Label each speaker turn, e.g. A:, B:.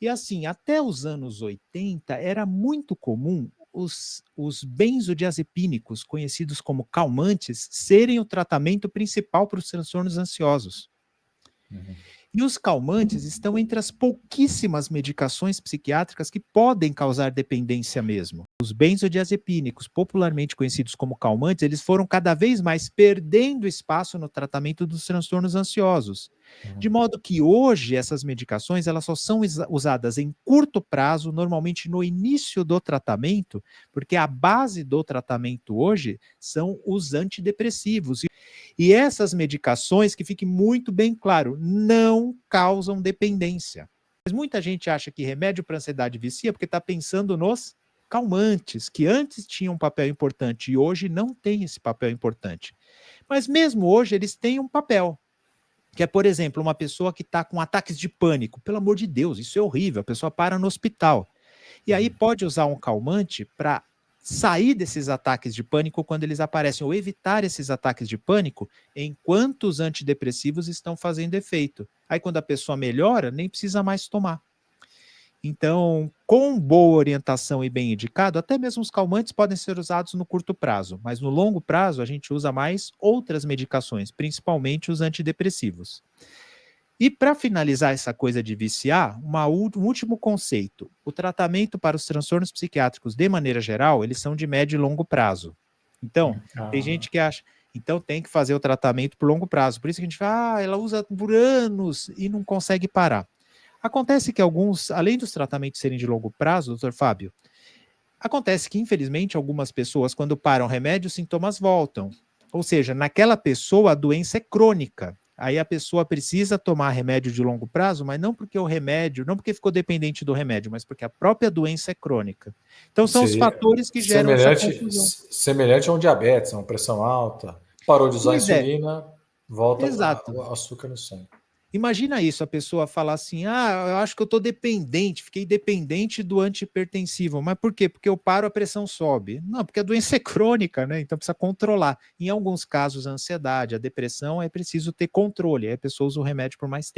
A: E assim, até os anos 80 era muito comum os benzodiazepínicos, conhecidos como calmantes, serem o tratamento principal para os transtornos ansiosos.
B: Uhum.
A: E os calmantes estão entre as pouquíssimas medicações psiquiátricas que podem causar dependência mesmo. Os benzodiazepínicos, popularmente conhecidos como calmantes, eles foram cada vez mais perdendo espaço no tratamento dos transtornos ansiosos. De
B: Uhum.
A: modo que hoje essas medicações elas só são usadas em curto prazo, normalmente no início do tratamento, porque a base do tratamento hoje são os antidepressivos. E essas medicações, que fique muito bem claro, não causam dependência. Mas muita gente acha que remédio para ansiedade vicia porque está pensando nos calmantes, que antes tinham um papel importante e hoje não tem esse papel importante. Mas mesmo hoje eles têm um papel, que é, por exemplo, uma pessoa que está com ataques de pânico. Pelo amor de Deus, isso é horrível, a pessoa para no hospital. E aí pode usar um calmante para sair desses ataques de pânico quando eles aparecem, ou evitar esses ataques de pânico enquanto os antidepressivos estão fazendo efeito. Aí quando a pessoa melhora, nem precisa mais tomar. Então, com boa orientação e bem indicado, até mesmo os calmantes podem ser usados no curto prazo, mas no longo prazo a gente usa mais outras medicações, principalmente os antidepressivos. E para finalizar essa coisa de viciar, um último conceito. O tratamento para os transtornos psiquiátricos, de maneira geral, eles são de médio e longo prazo. Então, tem
B: Ah,
A: gente que acha, então tem que fazer o tratamento por longo prazo. Por isso que a gente fala, ela usa por anos e não consegue parar. Acontece que alguns, além dos tratamentos serem de longo prazo, doutor Fábio, acontece que, infelizmente, algumas pessoas, quando param o remédio, os sintomas voltam. Ou seja, naquela pessoa a doença é crônica. Aí a pessoa precisa tomar remédio de longo prazo, mas não porque o remédio, não porque ficou dependente do remédio, mas porque a própria doença é crônica. Então são os
B: seria
A: fatores que geram essa
B: semelhante,
A: confusão.
B: semelhante a um diabetes, a uma pressão alta. Parou de usar a
A: Pois é,
B: insulina, volta
A: exato.
B: o açúcar no sangue.
A: Imagina isso, a pessoa falar assim: ah, eu acho que eu estou dependente, fiquei dependente do antihipertensivo. Mas por quê? Porque eu paro, a pressão sobe. Não, porque a doença é crônica, né? Então precisa controlar. Em alguns casos, a ansiedade, a depressão, é preciso ter controle. Aí a pessoa usa o remédio por mais tempo.